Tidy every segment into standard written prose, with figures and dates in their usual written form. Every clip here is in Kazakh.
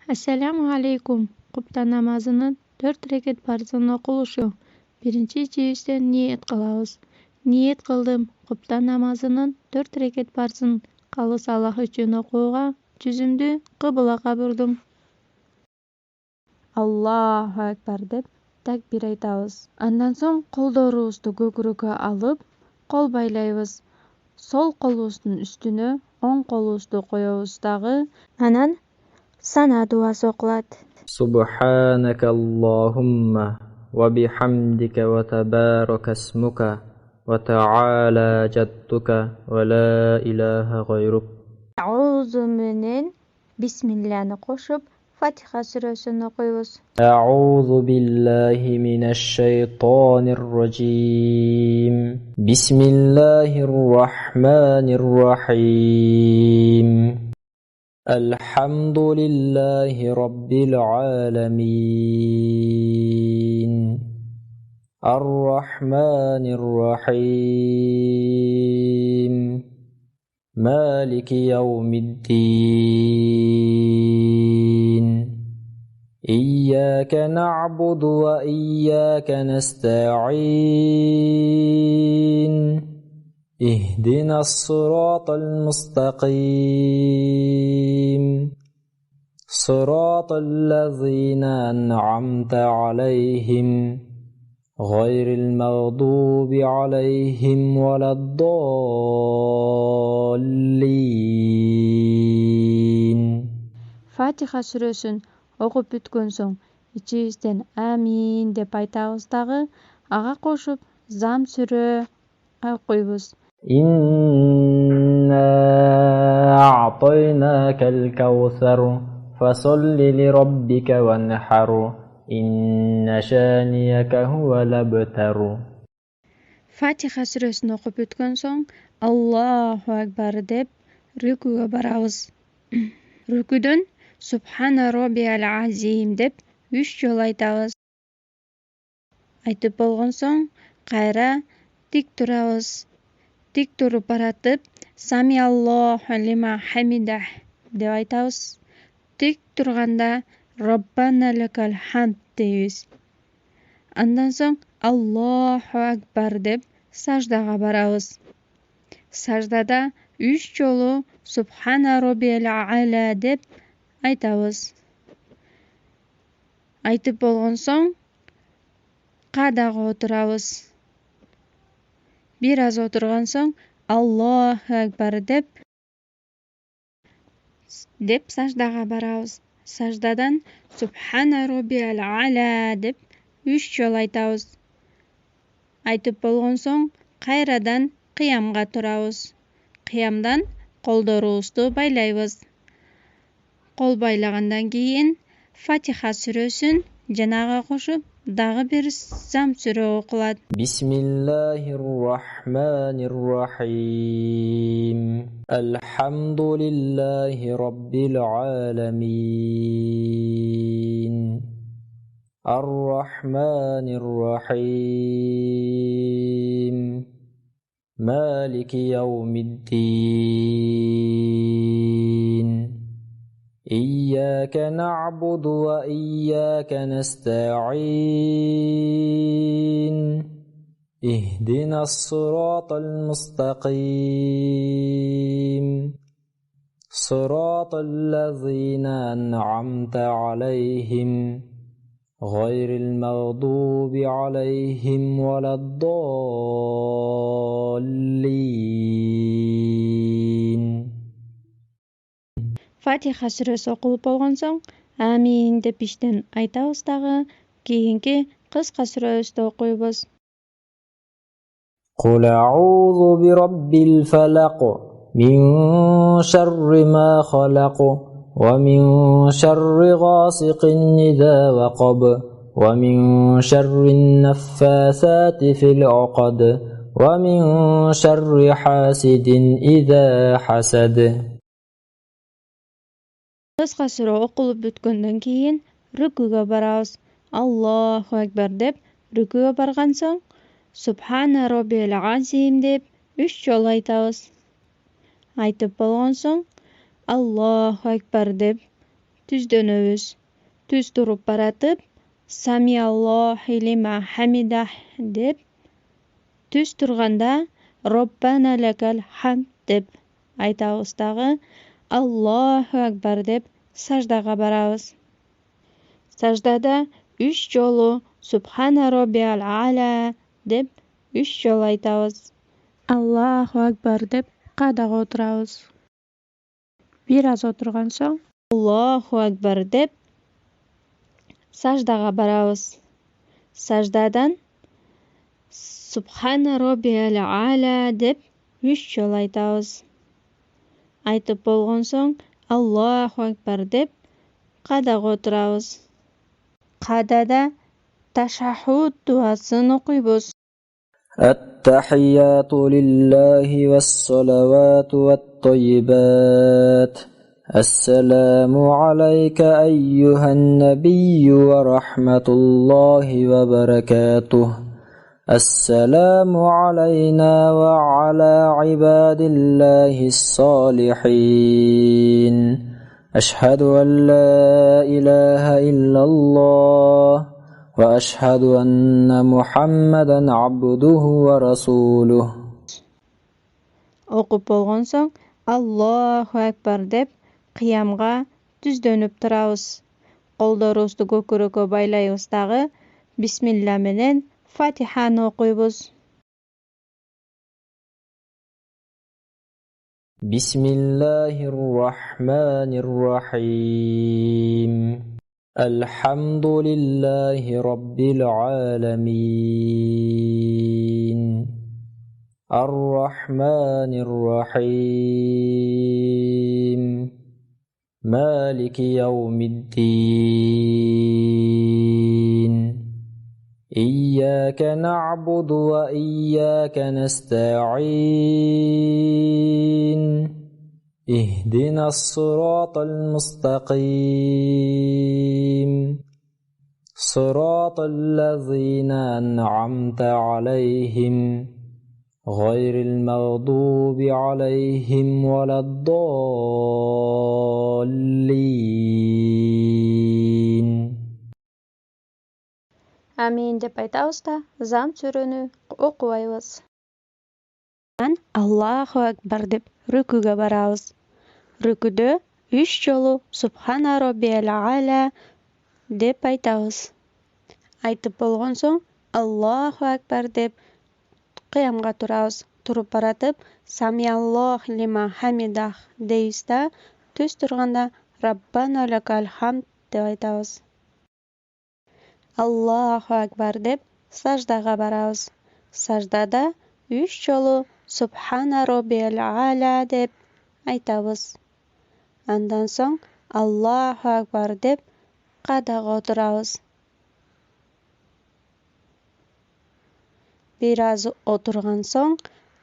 Assalamu alaikum. Купта намазынын 4 рекет парзын окулушу. Биринчи ичибизден ниет кылабыз. Ниет кылдым. Купта намазынын 4 рекет парзын калыс Аллах үчүн окууга жүзүмдү кыбылага бурдум. Аллаху акбар деп такбир айтабыз. Андан соң колдорубузду көкүрөккө алып, кол байлайбыз. Сол колубуздун үстүнө оң колубузду коебуз дагы. Анан сана дуасы окулат. سبحانك اللهم وبحمدك وتبارك اسمك وتعالى جدك ولا إله غيرك. Аузу менен бисмилланы кошуп, Фатиха сүрөсүн окуйбуз. أعوذ بالله من الشيطان الرجيم بسم الله الرحمن الرحيم الحمد لله رب العالمين الرحمن الرحيم مالك يوم الدين إياك نعبد وإياك نستعين اهدنا الصراط المستقيم صراط الذين أنعمت عليهم غير المغضوب عليهم ولا الضالين. Фатиха сүрөсүн окуп бүткөн соң ичибизден амин деп айтабыз дагы, ага кошуп зам сүрө окуйбуз. إنا أعطيناك الكوثر فصل لربك وانحر إن شانئك هو الأبتر. Фатиха сүрөсүн окуп бүткөн соң Аллаху акбар деп рүкүгө барабыз. Рүкүдөн Субхана роббиал азим деп 3 жолу айтабыз. Айтып болгон соң кайра тик турабыз. Тик туруп баратып Сами Аллаху лиман хамидах деп айтабыз. Тик турганда Роббана лакал хамд дейбиз. Андан соң Аллаху акбар деп саждага барабыз. Саждада 3 жолу Субхана роббиал а'ла деп айтабыз. Айтып болгон соң кадага отурабыз. Бир аз отурган соң Аллаху акбар деп саждага барабыз. Саждадан Субхана роббиал а'ла деп 3 жолу айтабыз. Айтып болгон соң кайрадан кыямга турабыз. Кыямдан колдорубузду байлайбыз. Кол байлагандан кийин Фатиха сүрөсүн жанага кошуп дагы бир зам сүрө окулат. بسم الله الرحمن الرحيم الحمد لله رب العالمين الرحمن الرحيم مالك يوم الدين إياك نعبد وإياك نستعين اهدنا الصراط المستقيم صراط الذين أنعمت عليهم غير المغضوب عليهم ولا الضالين. Фатиха сүрөсү окулуп болгон соң амин деп иштен айтабыз дагы, кийинки кыска сүрөбүздү окуйбуз. قل أعوذ برب الفلق من شر ما خلق ومن شر غاسق إذا وقب ومن شر النفاثات في العقد ومن شر حاسد إذا حسد. Кыска сүрө окулуп бүткөндөн кийин рүкүгө барабыз. Аллаху акбар деп рүкүгө барган соң Субхана роббиал азим деп 3 жолу айтабыз. Айтып болгон соң Аллаху акбар деп түздөнөбүз. Түз туруп баратып, Самиаллаху лиман хамидах деп, түз турганда Роббана лакал хамд деп айтабыз дагы, Аллаху акбар деп саждага барабыз. Саждада 3 жолу Субхана роббиал а'ла деп 3 жолу айтабыз. Аллаху акбар деп каадага отурабыз. Бир аз отурган соң Аллаху акбар деп саждага барабыз. Саждадан Субхана роббиал а'ла деп 3 жолу айтабыз. Айтып болгон соң Аллаху акбар деп каадага отурабыз. Каадада ташаххуд дуасын окуйбуз. التحيات لله والصلوات والطيبات السلام عليك أيها النبي ورحمة الله وبركاته السلام علينا وعلى عباد الله الصالحين أشهد أن لا إله إلا الله وأشهد أن محمدا عبده ورسوله. Окуп болгон соң Аллаху акбар деп кыямга түздөнүп турабыз. Колдорубузду көкүрөккө байлайбыз дагы бисмилла менен Фатиханы окуйбуз. Bismillahirrahmanirrahim. Alhamdulillahi Rabbil alamin. Ar-Rahmanir-Rahim. Maliki yawmiddin. Iyyaka na'budu wa iyyaka nasta'in. اهدنا الصراط المستقيم صراط الذين أنعمت عليهم غير المغضوب عليهم ولا الضالين. Амин деп айтабыз да Зам сүрөнү окубайбыз. Аллаху акбар деп рүкүгө барабыз. Рүкүдө 3 жолу Субхана роббиал а'ла деп айтабыз. Айтып болгон соң Аллаху акбар деп кыямга турабыз. Туруп баратып Самиаллаху лиман хамидах дейбиз да, түз турганда Роббана лакал хамд деп айтабыз. Аллаху акбар деп саждага барабыз. Саждада 3 жолу Субхана роббиал а'ла деп айтабыз. Андан соң Аллаху акбар деп каадага отурабыз. Бир аз отурган соң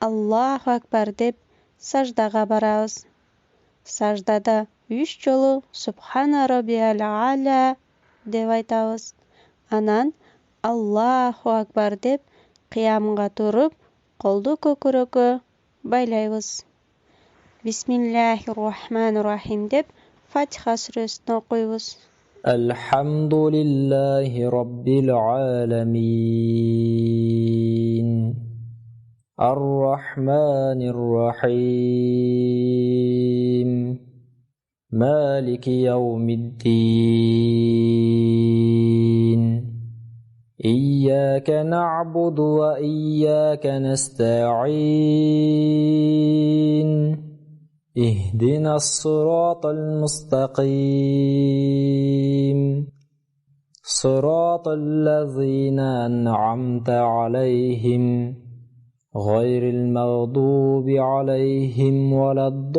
Аллаху акбар деп саждага барабыз. Саждада 3 жолу Субхана роббиал а'ла деп айтабыз. Анан Аллаху акбар деп кыямга туруп, колду көкүрөккө байлайбыз. Бисмиллахиррахманиррахим деп Фатиха сүрөсүн окуйбуз. Alhamdulillahi Rabbil alamin. Ar-Rahmanir-Rahim. Maliki yawmiddin. Iyyaka na'budu wa iyyaka nasta'in. اهدنا الصراط المستقيم صراط الذين أنعمت عليهم غير المغضوب عليهم ولا الضالين.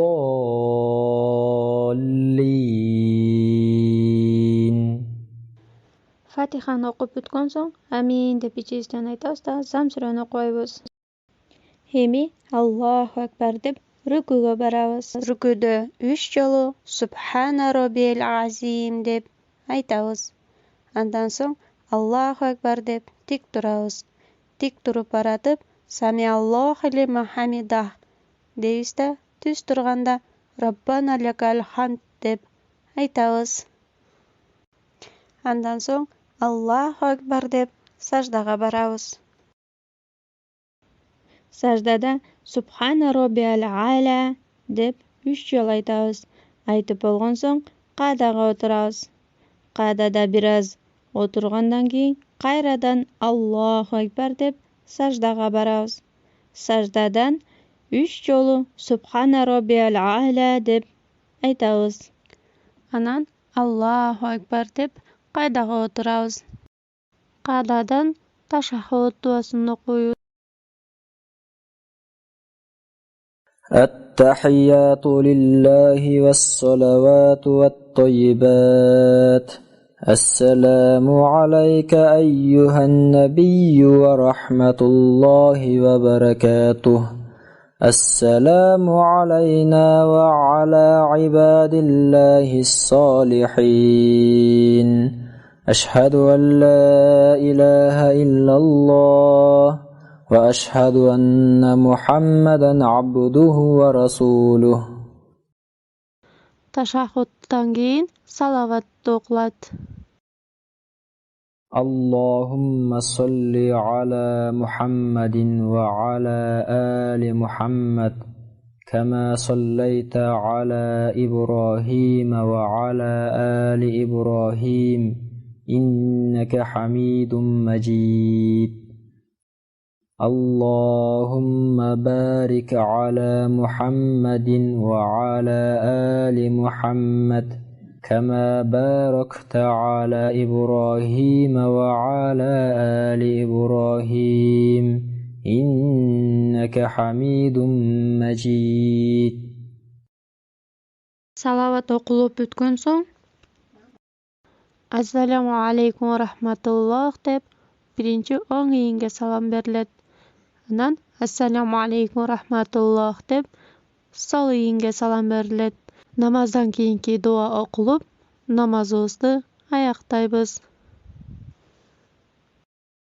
Фатиханы окуп бүткөн соң амин деп ичибизден айтабыз да Зам сүрөнү окуйбуз. Эми Аллаху акбар деп рүкүгө барабыз. Рүкүдө 3 жолу Субхана роббиал азим деп айтабыз. Андан соң Аллаху акбар деп тик турабыз. Тик туруп баратып Самиаллаху лиман хамидах дейбиз да, түз турганда Роббана лакал хамд деп айтабыз. Андан соң Аллаху акбар деп саждаға барабыз. Саждада Субхана роббиал а'ла деп 3 жол айтабыз. Айтып болған соң қадаға отырабыз. Қадада біраз отырғандан кейін қайрадан Аллаху акбар деп саждаға барабыз. Саждадан 3 жолу Субхана роббиал а'ла деп айтабыз. Анан Аллаху акбар деп қайдаға отырабыз. Қададан ташаххуд дуасын окуйбуз. التحيات لله والصلوات والطيبات السلام عليك أيها النبي ورحمة الله وبركاته السلام علينا وعلى عباد الله الصالحين أشهد أن لا إله إلا الله وأشهد أن محمدا عبده ورسوله. Ташаххудтан кейін салаватты оқылады. اللهم صل على محمد وعلى آل محمد كما صليت على إبراهيم وعلى آل إبراهيم إنك حميد مجيد. اللهم بارك على محمد وعلى آل محمد كما باركت على إبراهيم وعلى آل إبراهيم إنك حميد مجيد. Салават оқылып бүткөн соң Ассаламу алейкум ва рахматуллах деп биринчи оң ийинге салам берилет. Анан Ассаламу алейкум ва рахматуллах деп сол ийинге салам берилет. Намаздан кийинки дуа окулуп, намазыбызды аяктайбыз.